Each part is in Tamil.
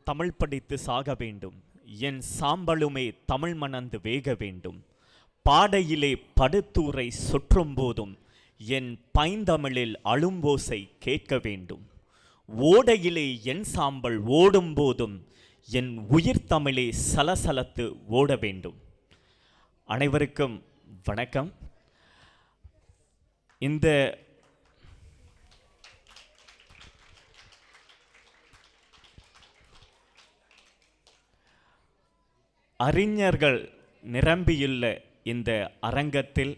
தமிழ் படித்து சாக வேண்டும், என் சாம்பலுமே தமிழ் மணந்து வேக வேண்டும். பாடையிலே படுத்தூரை சுற்றும் போதும் என் பைந்தமிழில் அழும்போசை கேட்க வேண்டும். ஓடையிலே என் சாம்பல் ஓடும் போதும் என் உயிர் தமிழே சலசலத்து ஓட வேண்டும். அனைவருக்கும் வணக்கம். இந்த அறிஞர்கள் நிரம்பியுள்ள இந்த அரங்கத்தில்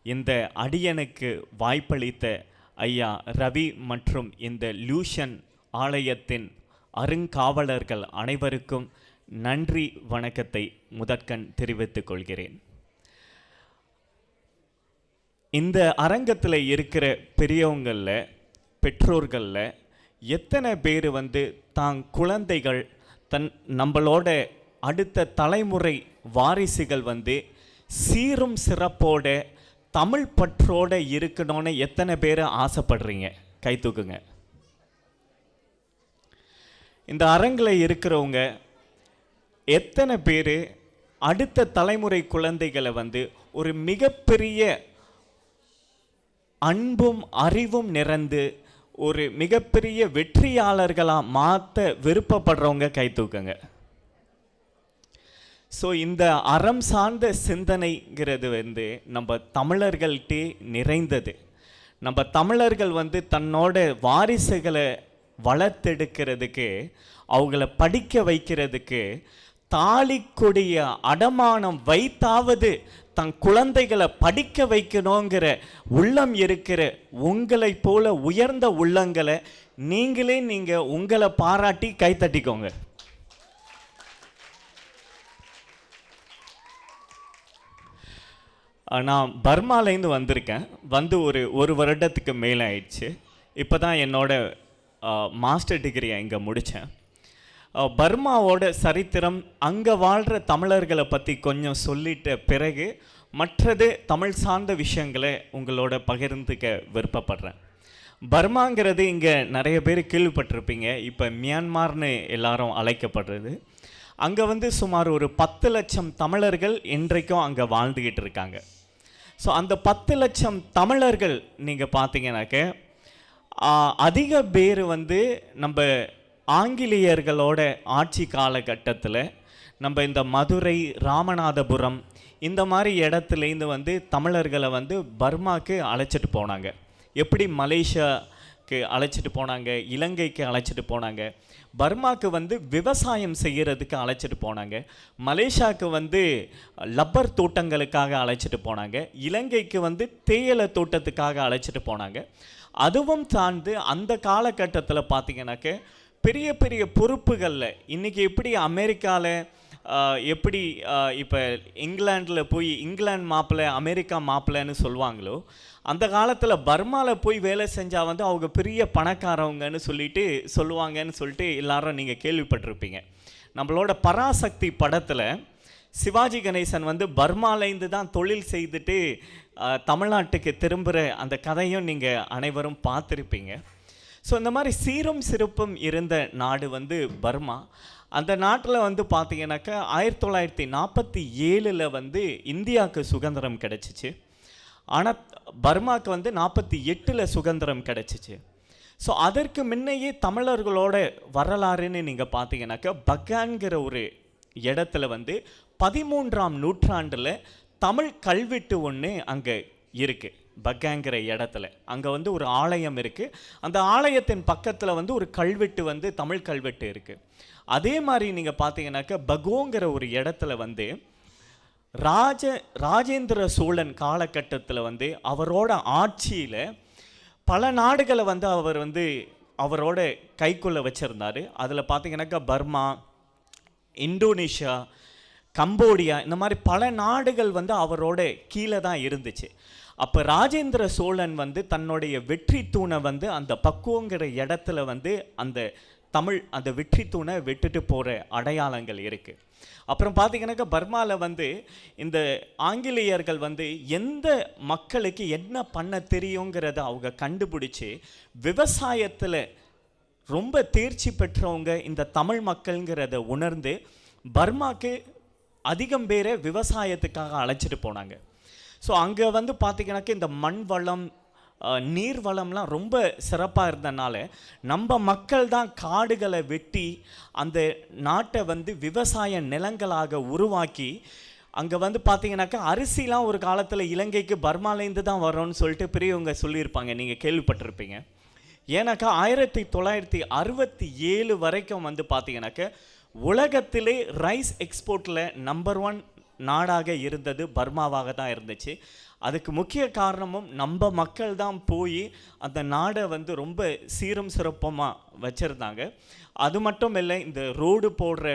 இந்த அடியனுக்கு வாய்ப்பளித்த ஐயா ரவி மற்றும் இந்த லூஷன் ஆலயத்தின் அருங்காவலர்கள் அனைவருக்கும் நன்றி வணக்கத்தை முதற்கண் தெரிவித்துக் கொள்கிறேன். இந்த அரங்கத்தில் இருக்கிற பெரியவங்களில் பெற்றோர்களில் எத்தனை பேர் குழந்தைகள் நம்மளோட அடுத்த தலைமுறை வாரிசுகள் சீரும் சிறப்போட தமிழ் பற்றோட இருக்கணும்னு எத்தனை பேர் ஆசைப்படுறீங்க? கை தூக்குங்க. இந்த அரங்கில் இருக்கிறவங்க எத்தனை பேர் அடுத்த தலைமுறை குழந்தைகளை ஒரு மிகப்பெரிய அன்பும் அறிவும் நிறைந்து ஒரு மிகப்பெரிய வெற்றியாளர்களாக மாற்ற விருப்பப்படுறவங்க கை தூக்குங்க. ஸோ இந்த அறம் சார்ந்த சிந்தனைங்கிறது நம்ம தமிழர்கள்ட்டே நிறைந்தது. நம்ம தமிழர்கள் தன்னோட வாரிசுகளை வளர்த்தெடுக்கிறதுக்கு, அவங்கள படிக்க வைக்கிறதுக்கு தாலி கொடிய அடமானம் வைத்தாவது தன் குழந்தைகளை படிக்க வைக்கணுங்கிற உள்ளம் இருக்கிற உங்களை போல உயர்ந்த உள்ளங்களை நீங்கள் உங்களை பாராட்டி கைத்தட்டிக்கோங்க. நான் பர்மாலேருந்து வந்திருக்கேன். ஒரு வருடத்துக்கு மேலே ஆயிடுச்சு. இப்போ தான் என்னோட மாஸ்டர் டிகிரியை இங்கே முடித்தேன். பர்மாவோட சரித்திரம், அங்கே வாழ்கிற தமிழர்களை பற்றி கொஞ்சம் சொல்லிட்ட பிறகு மற்றது தமிழ் சார்ந்த விஷயங்களை உங்களோட பகிர்ந்துக்க விருப்பப்படுறேன். பர்மாங்கிறது இங்கே நிறைய பேர் கேள்விப்பட்டிருப்பீங்க. இப்போ மியான்மார்னு எல்லாரும் அழைக்கப்படுறது. அங்கே சுமார் ஒரு 10 லட்சம் தமிழர்கள் இன்றைக்கும் அங்கே வாழ்ந்துக்கிட்டு இருக்காங்க. ஸோ அந்த 10 லட்சம் தமிழர்கள் நீங்கள் பார்த்தீங்கன்னாக்க அதிக பேர் நம்ம ஆங்கிலேயர்களோட ஆட்சி காலகட்டத்தில் நம்ம இந்த மதுரை, ராமநாதபுரம் இந்த மாதிரி இடத்துலேருந்து தமிழர்களை பர்மாவுக்கு அழைச்சிட்டு போனாங்க. எப்படி மலேசியாவுக்கு அழைச்சிட்டு போனாங்க, இலங்கைக்கு அழைச்சிட்டு போனாங்க, பர்மாவுக்கு விவசாயம் செய்கிறதுக்கு அழைச்சிட்டு போனாங்க, மலேசியாவுக்கு லப்பர் தோட்டங்களுக்காக அழைச்சிட்டு போனாங்க, இலங்கைக்கு தேயிலை தோட்டத்துக்காக அழைச்சிட்டு போனாங்க. அதுவும் சார்ந்து அந்த காலகட்டத்தில் பார்த்திங்கனாக்க பெரிய பெரிய பொறுப்புகளில் இன்றைக்கி எப்படி அமெரிக்காவில் எப்படி இப்போ இங்கிலாண்டில் போய் இங்கிலாந்து மாப்பிள்ளை அமெரிக்கா மாப்பிள்ளைன்னு சொல்லுவாங்களோ, அந்த காலத்தில் பர்மாவில் போய் வேலை செஞ்சால் அவங்க பெரிய பணக்காரவங்கன்னு சொல்லுவாங்கன்னு சொல்லிட்டு எல்லாரும் நீங்கள் கேள்விப்பட்டிருப்பீங்க. நம்மளோட பராசக்தி படத்தில் சிவாஜி கணேசன் பர்மாலேருந்து தான் தொழில் செய்துட்டு தமிழ்நாட்டுக்கு திரும்புகிற அந்த கதையும் நீங்கள் அனைவரும் பார்த்துருப்பீங்க. ஸோ இந்த மாதிரி சீரும் சிறப்பும் இருந்த நாடு பர்மா. அந்த நாட்டில் பார்த்தீங்கன்னாக்கா 1947 இந்தியாவுக்கு சுதந்திரம் கிடச்சிச்சு. ஆனால் பர்மாவுக்கு 48 சுதந்திரம் கிடச்சிச்சு. ஸோ அதற்கு முன்னையே தமிழர்களோட வரலாறுன்னு நீங்கள் பார்த்தீங்கன்னாக்கா பக்கான்கிற ஒரு இடத்துல 13ஆம் நூற்றாண்டில் தமிழ் கல்வெட்டு ஒன்று அங்கே இருக்குது. பக்காங்கிற இடத்துல அங்கே ஒரு ஆலயம் இருக்குது. அந்த ஆலயத்தின் பக்கத்தில் ஒரு கல்வெட்டு தமிழ் கல்வெட்டு இருக்குது. அதே மாதிரி நீங்கள் பார்த்தீங்கன்னாக்கா பகோங்கிற ஒரு இடத்துல ராஜேந்திர சோழன் காலகட்டத்தில் அவரோட ஆட்சியில் பல நாடுகளை அவர் அவரோட கைக்குள்ள வச்சுருந்தார். அதில் பார்த்தீங்கன்னாக்கா பர்மா, இந்தோனேஷியா, கம்போடியா இந்த மாதிரி பல நாடுகள் அவரோட கீழே தான் இருந்துச்சு. அப்போ ராஜேந்திர சோழன் தன்னுடைய வெற்றி தூணை அந்த பக்குவங்கிற இடத்துல அந்த அந்த வெற்றி தூணை விட்டுட்டு போகிற அடையாளங்கள் இருக்குது. அப்புறம் பார்த்திங்கனாக்கா பர்மாவில் இந்த ஆங்கிலேயர்கள் எந்த மக்களுக்கு என்ன பண்ண தெரியுங்கிறத அவங்க கண்டுபிடிச்சி விவசாயத்தில் ரொம்ப தேர்ச்சி பெற்றவங்க இந்த தமிழ் மக்கள்ங்கிறத உணர்ந்து பர்மாக்கு அதிகம் பேரை விவசாயத்துக்காக அழைச்சிட்டு போனாங்க. ஸோ அங்கே வந்து பார்த்திங்கனாக்கா இந்த மண் வளம் நீர் வளம்லாம் ரொம்ப சிறப்பாக இருந்தனால நம்ம மக்கள் தான் காடுகளை வெட்டி அந்த நாட்டை வந்து விவசாய நிலங்களாக உருவாக்கி அங்கே வந்து பார்த்தீங்கன்னாக்கா அரிசிலாம் ஒரு காலத்தில் இலங்கைக்கு பர்மாலேருந்து தான் வரோன்னு சொல்லிட்டு பெரியவங்க சொல்லியிருப்பாங்க, நீங்கள் கேள்விப்பட்டிருப்பீங்க. ஏன்னாக்கா 1967 வரைக்கும் வந்து பார்த்தீங்கன்னாக்கா உலகத்திலே ரைஸ் எக்ஸ்போர்ட்டில் நம்பர் 1 நாடாக இருந்தது பர்மாவாக தான் இருந்துச்சு. அதுக்கு முக்கிய காரணமும் நம்ம மக்கள் தான் போய் அந்த நாடை வந்து ரொம்ப சீரும் சிறப்பமாக வச்சுருந்தாங்க. அது மட்டும் இல்லை, இந்த ரோடு போடுற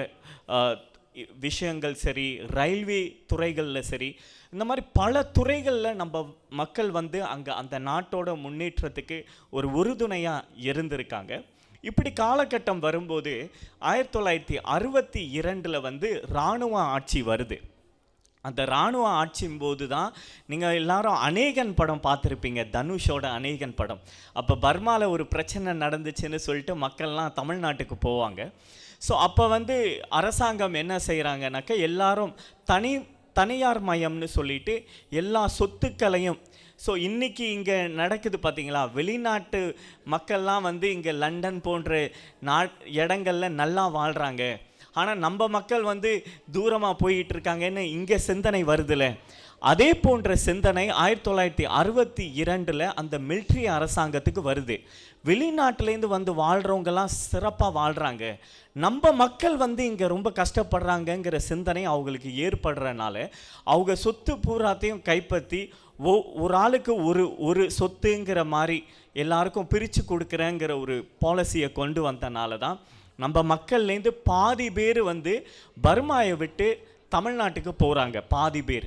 விஷயங்கள் சரி, ரயில்வே துறைகளில் சரி, இந்த மாதிரி பல துறைகளில் நம்ம மக்கள் வந்து அங்கே அந்த நாட்டோட முன்னேற்றத்துக்கு ஒரு உறுதுணையாக இருந்திருக்காங்க. இப்படி காலகட்டம் வரும்போது 1962 வந்து இராணுவ ஆட்சி வருது. அந்த இராணுவ ஆட்சியும் போது தான் நீங்கள் எல்லாரும் அநேகன் படம் பார்த்துருப்பீங்க, தனுஷோட அநேகன் படம். அப்போ பர்மாவில் ஒரு பிரச்சனை நடந்துச்சுன்னு சொல்லிட்டு மக்கள்லாம் தமிழ்நாட்டுக்கு போவாங்க. ஸோ அப்போ வந்து அரசாங்கம் என்ன செய்கிறாங்கனாக்கா எல்லாரும் தனியார் மயம்னு சொல்லிட்டு எல்லா சொத்துக்களையும், ஸோ இன்றைக்கி இங்கே நடக்குது பார்த்தீங்களா, வெளிநாட்டு மக்கள்லாம் வந்து இங்கே லண்டன் போன்ற இடங்களில் நல்லா வாழ்கிறாங்க, ஆனால் நம்ம மக்கள் வந்து தூரமாக போயிட்டு இருக்காங்கன்னு இங்கே சிந்தனை வருதுல்ல. அதே போன்ற சிந்தனை 1962 அந்த மிலிட்ரி அரசாங்கத்துக்கு வருது. வெளிநாட்டிலேருந்து வந்து வாழ்கிறவங்கெல்லாம் சிறப்பாக வாழ்கிறாங்க, நம்ம மக்கள் வந்து இங்கே ரொம்ப கஷ்டப்படுறாங்கங்கிற சிந்தனை அவங்களுக்கு ஏற்படுறனால அவங்க சொத்து பூராத்தையும் கைப்பற்றி ஒரு ஆளுக்கு ஒரு சொத்துங்கிற மாதிரி எல்லாருக்கும் பிரித்து கொடுக்குறேங்கிற ஒரு பாலிசியை கொண்டு வந்தனால தான் நம்ம மக்கள்லேருந்து பாதி பேர் வந்து பர்மாயை விட்டு தமிழ்நாட்டுக்கு போகிறாங்க, பாதி பேர்.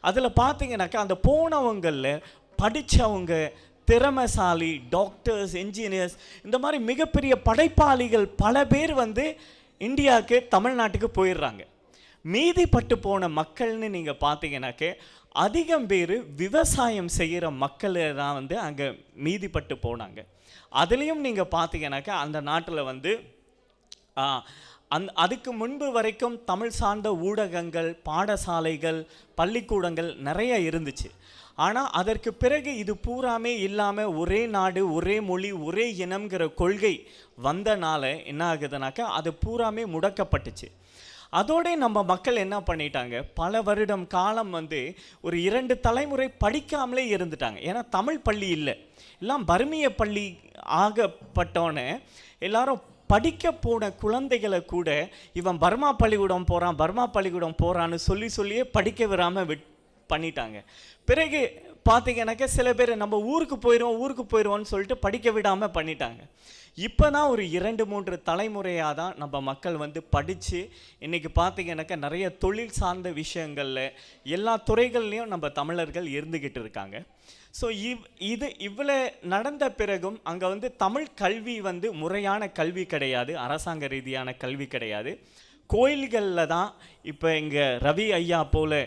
அதில் பார்த்தீங்கன்னாக்கா அந்த போனவங்களில் படித்தவங்க, திறமைசாலி, டாக்டர்ஸ், என்ஜினியர்ஸ், இந்த மாதிரி மிகப்பெரிய படைப்பாளிகள் பல பேர் வந்து இந்தியாவுக்கு தமிழ்நாட்டுக்கு போயிடுறாங்க. மீதிப்பட்டு போன மக்கள்னு நீங்கள் பார்த்தீங்கன்னாக்க அதிகம் பேர் விவசாயம் செய்கிற மக்கள் தான் வந்து அங்கே மீதிப்பட்டு போனாங்க. அதுலேயும் நீங்கள் பார்த்தீங்கன்னாக்கா அந்த நாட்டில் வந்து அதுக்கு முன்பு வரைக்கும் தமிழ் சார்ந்த ஊடகங்கள், பாடசாலைகள், பள்ளிக்கூடங்கள் நிறைய இருந்துச்சு. ஆனால் அதற்கு பிறகு இது பூராமே இல்லாமல் ஒரே நாடு, ஒரே மொழி, ஒரே இனம்ங்கிற கொள்கை வந்தனால என்ன ஆகுதுனாக்கா அது பூராமே முடக்கப்பட்டுச்சு. அதோட நம்ம மக்கள் என்ன பண்ணிட்டாங்க, பல வருடம் காலம் வந்து ஒரு 2 தலைமுறை படிக்காமலே இருந்துட்டாங்க. ஏன்னா தமிழ் பள்ளி இல்லை, எல்லாம் பர்மிய பள்ளி ஆகப்பட்டோன்னே எல்லாரும் படிக்க போன குழந்தைகளை கூட இவன் பர்மா பள்ளிக்கூடம் போகிறான்னு சொல்லியே படிக்க விடாமல் பண்ணிட்டாங்க. பிறகு பார்த்தீங்கன்னாக்கா சில பேர் நம்ம ஊருக்கு போயிடுவோம்னு சொல்லிட்டு படிக்க விடாமல் பண்ணிட்டாங்க. இப்போ தான் ஒரு 2-3 தலைமுறையாக தான் நம்ம மக்கள் வந்து படித்து இன்றைக்கி பார்த்தீங்கன்னாக்கா நிறைய தொழில் சார்ந்த விஷயங்களில் எல்லா துறைகள்லையும் நம்ம தமிழர்கள் இருந்துக்கிட்டு இருக்காங்க. ஸோ இவ்வளோ நடந்த பிறகும் அங்கே வந்து தமிழ் கல்வி வந்து முறையான கல்வி கிடையாது, அரசாங்க ரீதியான கல்வி கிடையாது. கோயில்களில் தான் இப்போ இங்கே ரவி ஐயா போல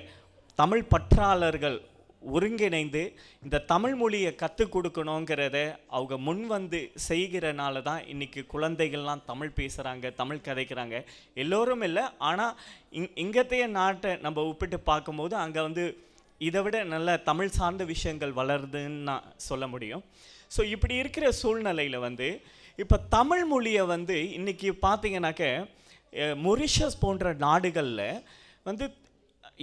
தமிழ் பற்றாளர்கள் ஒருங்கிணைந்து இந்த தமிழ் மொழியை கற்றுக் கொடுக்கணுங்கிறத அவங்க முன் வந்து செய்கிறனால தான் இன்றைக்கி குழந்தைகள்லாம் தமிழ் பேசுகிறாங்க, தமிழ் கதைக்கிறாங்க. எல்லோரும் இல்லை, ஆனால் இங்கத்தைய நாட்டை நம்ம ஒப்பிட்டு பார்க்கும்போது அங்கே வந்து இதை விட நல்ல தமிழ் சார்ந்த விஷயங்கள் வளருதுன்னு நான் சொல்ல முடியும். ஸோ இப்படி இருக்கிற சூழ்நிலையில் வந்து இப்போ தமிழ் மொழியை வந்து இன்றைக்கி பார்த்தீங்கன்னாக்க மொரிஷியஸ் போன்ற நாடுகளில் வந்து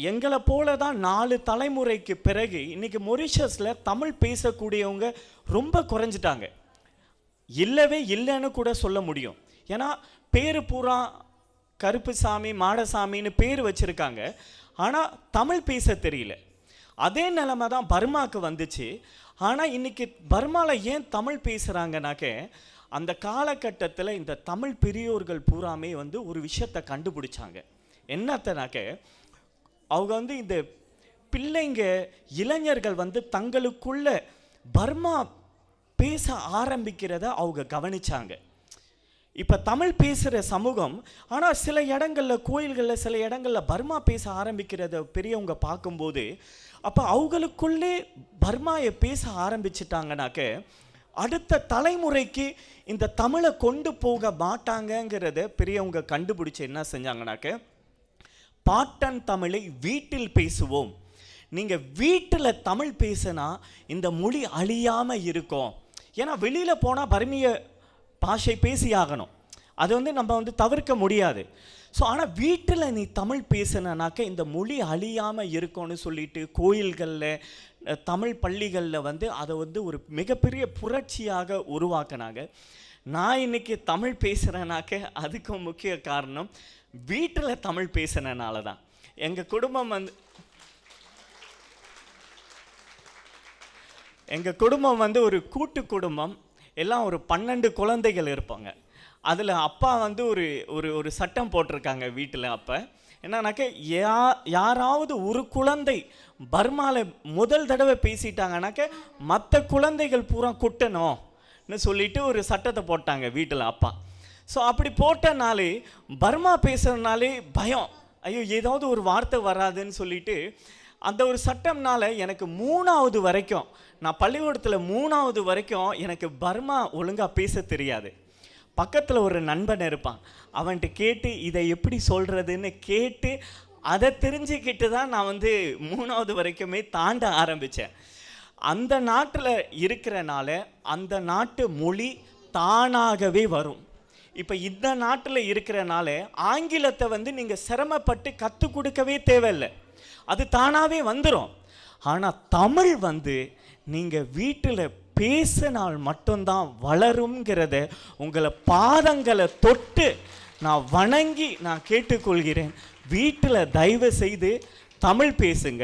எங்களை போல தான் 4 தலைமுறைக்கு பிறகு இன்றைக்கி மொரிஷியஸில் தமிழ் பேசக்கூடியவங்க ரொம்ப குறைஞ்சிட்டாங்க, இல்லவே இல்லைன்னு கூட சொல்ல முடியும். ஏன்னா பேர் பூரா கருப்புசாமி, மாடசாமின்னு பேர் வச்சுருக்காங்க, ஆனால் தமிழ் பேச தெரியல. அதே நிலைமை தான் பர்மாவுக்கு வந்துச்சு. ஆனால் இன்றைக்கி பர்மாவில் ஏன் தமிழ் பேசுகிறாங்கனாக்க அந்த காலகட்டத்தில் இந்த தமிழ் பெரியோர்கள் பூராமே வந்து ஒரு விஷயத்தை கண்டுபிடிச்சாங்க. என்னத்தனாக்க அவங்க வந்து இந்த பிள்ளைங்க, இளைஞர்கள் வந்து தங்களுக்குள்ள பர்மா பேச ஆரம்பிக்கிறத அவங்க கவனிச்சாங்க. இப்போ தமிழ் பேசுகிற சமூகம், ஆனால் சில இடங்களில் கோயில்களில் சில இடங்களில் பர்மா பேச ஆரம்பிக்கிறத பெரியவங்க பார்க்கும்போது அப்போ அவங்களுக்குள்ளே பர்மாயை பேச ஆரம்பிச்சிட்டாங்கனாக்க அடுத்த தலைமுறைக்கு இந்த தமிழை கொண்டு போக மாட்டாங்கங்கிறத பெரியவங்க கண்டுபிடிச்சு என்ன செஞ்சாங்கனாக்க, பாட்டன் தமிழை வீட்டில் பேசுவோம். நீங்கள் வீட்டில் தமிழ் பேசினா இந்த மொழி அழியாமல் இருக்கும். ஏன்னா வெளியில் போனால் பர்மிய பாஷை பேசி ஆகணும், அது நம்ம தவிர்க்க முடியாது. ஸோ ஆனால் வீட்டில் நீ தமிழ் பேசினாக்க இந்த மொழி அழியாமல் இருக்கும்னு சொல்லிட்டு கோயில்களில், தமிழ் பள்ளிகளில் அதை ஒரு மிகப்பெரிய புரட்சியாக உருவாக்கினாங்க. நான் இன்னைக்கு தமிழ் பேசுகிறேனாக்க அதுக்கு முக்கிய காரணம் வீட்டில் தமிழ் பேசுனனால தான். எங்கள் குடும்பம் ஒரு கூட்டு குடும்பம். எல்லாம் ஒரு 12 குழந்தைகள் இருப்பாங்க. அதில் அப்பா ஒரு சட்டம் போட்டிருக்காங்க வீட்டில். அப்போ என்னன்னாக்க, யாராவது ஒரு குழந்தை பர்மாவில் முதல் தடவை பேசிட்டாங்கனாக்க மற்ற குழந்தைகள் பூரா குட்டணும்னு சொல்லிட்டு ஒரு சட்டத்தை போட்டாங்க வீட்டில் அப்பா. ஸோ அப்படி போட்டனாலே பர்மா பேசுகிறதுனாலே பயம், ஐயோ ஏதாவது ஒரு வார்த்தை வராதுன்னு சொல்லிட்டு அந்த ஒரு சட்டம்னால எனக்கு 3வது வரைக்கும், நான் பள்ளிக்கூடத்தில் 3வது வரைக்கும் எனக்கு பர்மா ஒழுங்காக பேச தெரியாது. பக்கத்தில் ஒரு நண்பன் இருப்பான், அவன்கிட்ட கேட்டு இதை எப்படி சொல்கிறதுன்னு கேட்டு அதை தெரிஞ்சுக்கிட்டு தான் நான் 3வது வரைக்குமே தாண்ட ஆரம்பித்தேன். அந்த நாட்டில் இருக்கிறனால அந்த நாட்டு மொழி தானாகவே வரும். இப்போ இந்த நாட்டில் இருக்கிறனால ஆங்கிலத்தை நீங்கள் சிரமப்பட்டு கற்றுக் கொடுக்கவே தேவையில்லை, அது தானாகவே வந்துடும். ஆனால் தமிழ் நீங்கள் வீட்டில் பேசினால் மட்டும்தான் வளருங்கிறத உங்களை பாதங்களை தொட்டு நான் வணங்கி நான் கேட்டுக்கொள்கிறேன். வீட்டில் தயவு செய்து தமிழ் பேசுங்க.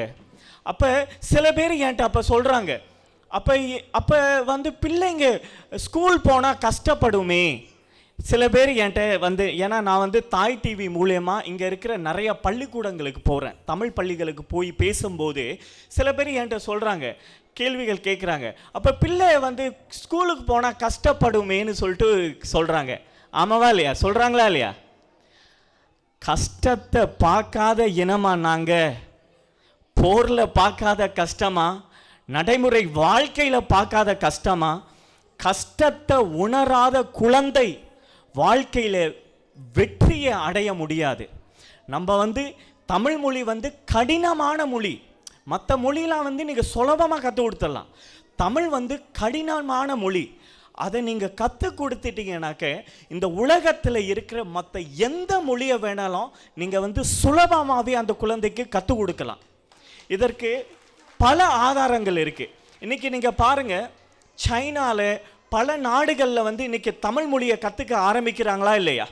அப்போ சில பேர் என்கிட்ட அப்போ சொல்கிறாங்க, அப்போ பிள்ளைங்க ஸ்கூல் போனால் கஷ்டப்படுமே. சில பேர் என்கிட்ட ஏன்னா நான் தாய் டிவி மூலயமா இங்கே இருக்கிற நிறைய பள்ளிக்கூடங்களுக்கு போகிறேன், தமிழ் பள்ளிகளுக்கு போய் பேசும்போது சில பேர் என்கிட்ட சொல்கிறாங்க, கேள்விகள் கேட்குறாங்க, அப்போ பிள்ளை ஸ்கூலுக்கு போனால் கஷ்டப்படுமேன்னு சொல்லிட்டு சொல்கிறாங்க. ஆமாவா இல்லையா? சொல்கிறாங்களா இல்லையா? கஷ்டத்தை பார்க்காத இனமா நாங்கள்? போரில் பார்க்காத கஷ்டமா? நடைமுறை வாழ்க்கையில் பார்க்காத கஷ்டமா? கஷ்டத்தை உணராத குழந்தை வாழ்க்கையில் வெற்றியை அடைய முடியாது. நம்ம தமிழ் மொழி கடினமான மொழி. மற்ற மொழியெலாம் நீங்கள் சுலபமாக கற்றுக் கொடுத்துடலாம். தமிழ் கடினமான மொழி. அதை நீங்கள் கற்றுக் கொடுத்துட்டீங்கன்னாக்க இந்த உலகத்தில் இருக்கிற மற்ற எந்த மொழியை வேணாலும் நீங்கள் சுலபமாகவே அந்த குழந்தைக்கு கற்றுக் கொடுக்கலாம். இதற்கு பல ஆதாரங்கள் இருக்குது. இன்றைக்கி நீங்கள் பாருங்கள், சைனாவில் பல நாடுகளில் இன்றைக்கி தமிழ் மொழியை கற்றுக்க ஆரம்பிக்கிறாங்களா இல்லையா?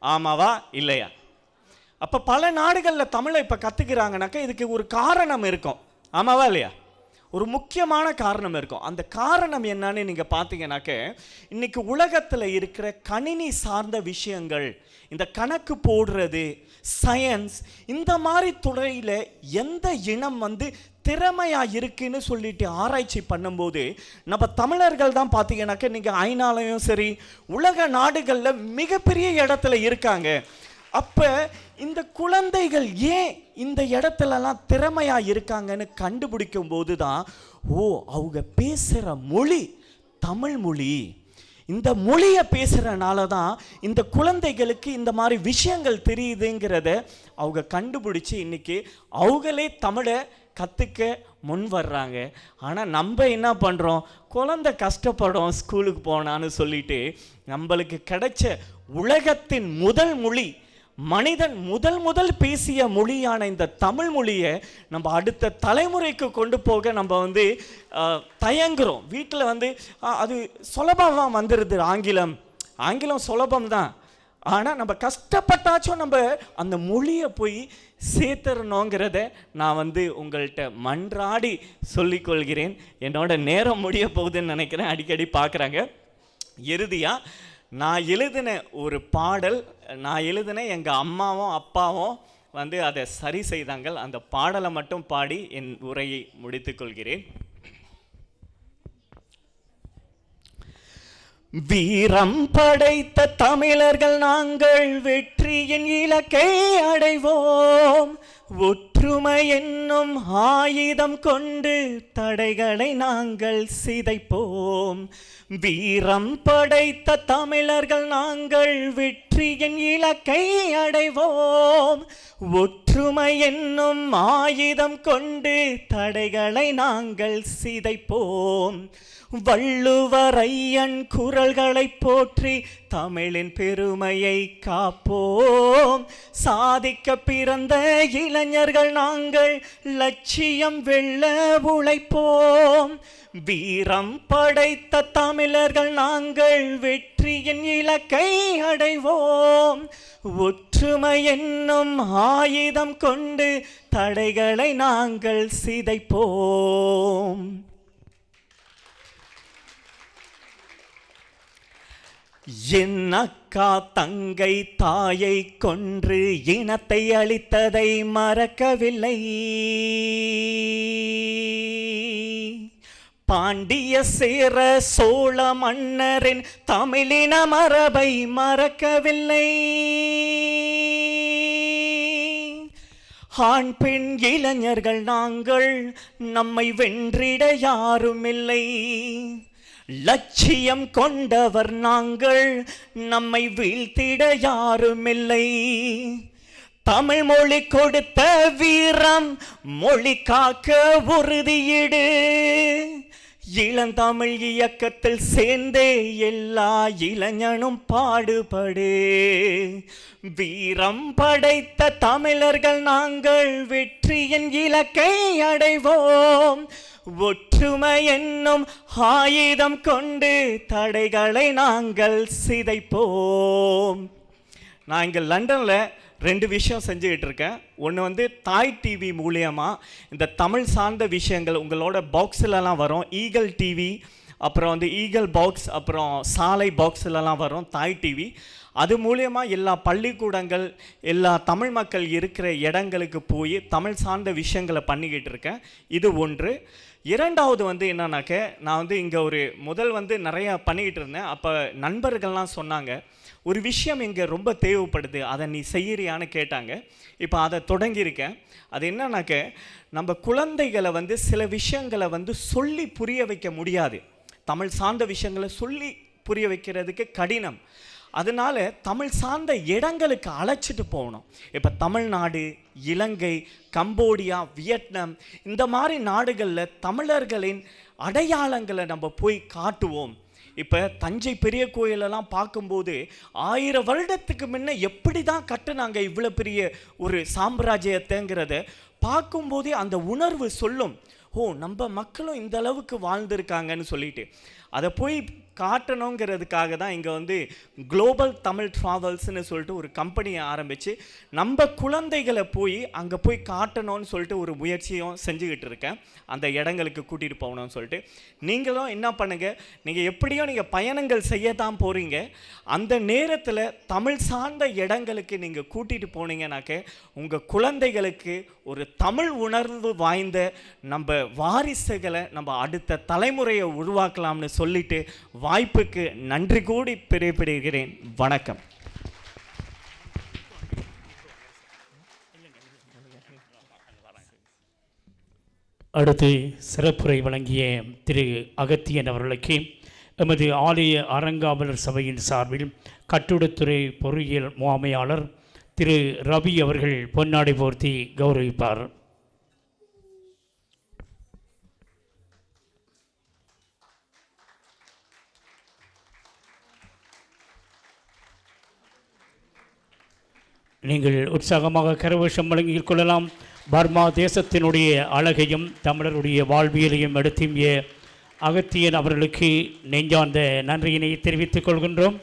ஆமாவா இல்லையா? அப்போ பல நாடுகளில் தமிழை இப்போ கற்றுக்கிறாங்கனாக்கா இதுக்கு ஒரு காரணம் இருக்கும். ஆமாவா இல்லையா? ஒரு முக்கியமான காரணம் இருக்கும். அந்த காரணம் என்னன்னு நீங்கள் பார்த்தீங்கன்னாக்க, இன்றைக்கி உலகத்தில் இருக்கிற கணினி சார்ந்த விஷயங்கள், இந்த கணக்கு போடுறது, சயின்ஸ், இந்த மாதிரி துறையில் எந்த இனம் திறமையாக இருக்குன்னு சொல்லிட்டு ஆராய்ச்சி பண்ணும்போது நம்ம தமிழர்கள் தான் பார்த்தீங்கன்னாக்க நீங்கள் ஐநாலையும் சரி உலக நாடுகளில் மிகப்பெரிய இடத்துல இருக்காங்க. அப்போ இந்த குழந்தைகள் ஏன் இந்த இடத்துலலாம் திறமையாக இருக்காங்கன்னு கண்டுபிடிக்கும் போது தான், அவங்க பேசுகிற மொழி தமிழ் மொழி. இந்த மொழியை பேசுகிறனால தான் இந்த குழந்தைகளுக்கு இந்த மாதிரி விஷயங்கள் தெரியுதுங்கிறத அவங்க கண்டுபிடிச்சி இன்றைக்கி அவங்களே தமிழை கற்றுக்க முன் வர்றாங்க. ஆனால் நம்ம என்ன பண்ணுறோம், குழந்தை கஷ்டப்படும் ஸ்கூலுக்கு போனான்னு சொல்லிட்டு நம்மளுக்கு கிடைச்ச உலகத்தின் முதல் மொழி, மனிதன் முதல் பேசிய மொழியான இந்த தமிழ் மொழியை நம்ம அடுத்த தலைமுறைக்கு கொண்டு போக நம்ம தயங்குறோம். வீட்டில் அது சுலபமாக வந்துடுது. ஆங்கிலம் சுலபம்தான். ஆனால் நம்ம கஷ்டப்பட்டாச்சும் நம்ம அந்த மொழியை போய் சேர்த்துறணுங்கிறத நான் உங்கள்கிட்ட மன்றாடி சொல்லிக்கொள்கிறேன். என்னோட நேரம் முடிய போகுதுன்னு நினைக்கிறேன், அடிக்கடி பார்க்குறாங்க. இறுதியாக நான் எழுதின ஒரு பாடல், எங்கள் அம்மாவும் அப்பாவும் அதை சரி செய்தாங்க. அந்த பாடலை மட்டும் பாடி என் உரையை முடித்துக்கொள்கிறேன். வீரம் படைத்த தமிழர்கள் நாங்கள் வெற்றியின் இலக்கை அடைவோம். ஒற்றுமை என்னும் ஆயுதம் கொண்டு தடைகளை நாங்கள் சிதைப்போம். வீரம் படைத்த தமிழர்கள் நாங்கள் வெற்றியின் இலக்கை அடைவோம். ஒற்றுமை என்னும் ஆயுதம் கொண்டு தடைகளை நாங்கள் சிதைப்போம். வள்ளுவரையன் குரல்களை போற்றி தமிழின் பெருமையை காப்போம். சாதிக்க பிறந்த இளைஞர்கள் நாங்கள் லட்சியம் வெல்ல உழைப்போம். வீரம் படைத்த தமிழர்கள் நாங்கள் வெற்றியின் இலக்கை அடைவோம். ஒற்றுமை என்னும் ஆயுதம் கொண்டு தடைகளை நாங்கள் சிதைப்போம். என் அக்கா தங்கை தாயை கொன்று இனத்தை அழித்ததை மறக்கவில்லை. பாண்டிய சேர சோழ மன்னரின் தமிழின மரபை மறக்கவில்லை. ஆண் பெண் இளைஞர்கள் நாங்கள் நம்மை வென்றிட யாருமில்லை. லட்சியம் கொண்டவர் நாங்கள் நம்மை வீழ்த்திட யாருமில்லை. தமிழ் மொழி கொடுத்த வீரம் மொழி காக்க உறுதியிடு. இளந்தமிழ் இயக்கத்தில் சேர்ந்தே எல்லா இளைஞனும் பாடுபடு. வீரம் படைத்த தமிழர்கள் நாங்கள் வெற்றியின் இலக்கை அடைவோம். ஒற்றுமை என்னும் ஆயுதம் கொண்டு தடைகளை நாங்கள் சிதைப்போம். நான் இங்கே லண்டனில் 2 விஷயம் செஞ்சுக்கிட்டு இருக்கேன். ஒன்று தாய் டிவி மூலியமாக இந்த தமிழ் சார்ந்த விஷயங்கள் உங்களோட பாக்ஸிலலாம் வரும். ஈகல் டிவி, அப்புறம் ஈகல் பாக்ஸ், அப்புறம் சாலை பாக்ஸிலலாம் வரும் தாய் டிவி. அது மூலியமாக எல்லா பள்ளிக்கூடங்கள், எல்லா தமிழ் மக்கள் இருக்கிற இடங்களுக்கு போய் தமிழ் சார்ந்த விஷயங்களை பண்ணிக்கிட்டு இருக்கேன். இது ஒன்று. இரண்டாவது என்னன்னாக்க, நான் இங்கே முதல் நிறையா பண்ணிக்கிட்டு இருந்தேன். அப்போ நண்பர்கள்லாம் சொன்னாங்க, ஒரு விஷயம் இங்கே ரொம்ப தேவைப்படுது, அதை நீ செய்கிறியான்னு கேட்டாங்க. இப்போ அதை தொடங்கியிருக்கேன். அது என்னன்னாக்க, நம்ம குழந்தைகளை சில விஷயங்களை சொல்லி புரிய வைக்க முடியாது. தமிழ் சார்ந்த விஷயங்களை சொல்லி புரிய வைக்கிறதுக்கு கடினம். அதனால் தமிழ் சார்ந்த இடங்களுக்கு அழைச்சிட்டு போகணும். இப்போ தமிழ்நாடு, இலங்கை, கம்போடியா, வியட்நாம், இந்த மாதிரி நாடுகளில் தமிழர்களின் அடையாளங்களை நம்ம போய் காட்டுவோம். இப்போ தஞ்சை பெரிய கோயிலெல்லாம் பார்க்கும்போது 1000 வருடத்துக்கு முன்ன எப்படி தான் கட்டுனாங்க இவ்வளோ பெரிய ஒரு சாம்ராஜ்யத்தைங்கிறத பார்க்கும்போதே அந்த உணர்வு சொல்லும். நம்ம மக்களும் இந்த அளவுக்கு வாழ்ந்திருக்காங்கன்னு சொல்லிட்டு அதை போய் காட்டணுங்கிறதுக்காக தான் இங்கே குளோபல் தமிழ் ட்ராவல்ஸ்னு சொல்லிட்டு ஒரு கம்பெனியை ஆரம்பித்து நம்ம குழந்தைகளை போய் அங்கே போய் காட்டணும்னு சொல்லிட்டு ஒரு முயற்சியும் செஞ்சுக்கிட்டு இருக்கேன். அந்த இடங்களுக்கு கூட்டிகிட்டு போகணும்னு சொல்லிட்டு நீங்களும் என்ன பண்ணுங்கள், நீங்கள் எப்படியோ நீங்கள் பயணங்கள் செய்ய தான் போகிறீங்க. அந்த நேரத்தில் தமிழ் சார்ந்த இடங்களுக்கு நீங்கள் கூட்டிகிட்டு போனீங்கன்னாக்க உங்கள் குழந்தைகளுக்கு ஒரு தமிழ் உணர்வு வாய்ந்த நம்ம வாரிசுகளை நம்ம அடுத்த தலைமுறையை உருவாக்கலாம்னு சொல்லிட்டு வாய்ப்புக்கு நன்றி கூடி பிரியப்படுகிறேன். வணக்கம். அடுத்து சிறப்புரை வழங்கிய திரு அகத்தியன் அவர்களுக்கு எமது ஆலய அறங்காவலர் சபையின் சார்பில் கட்டுடத்துறை பொறியியல் முகாமையாளர் திரு ரவி அவர்கள் பொன்னாடை போர்த்தி கௌரவிப்பார். நீங்கள் உற்சாகமாக கரகோஷம் வழங்கிக் கொள்ளலாம். பர்மா தேசத்தினுடைய அழகையும் தமிழருடைய வாழ்வியலையும் எடுத்திய அகத்தியன் அவர்களுக்கு நெஞ்சார்ந்த நன்றியினை தெரிவித்துக் கொள்கின்றோம்.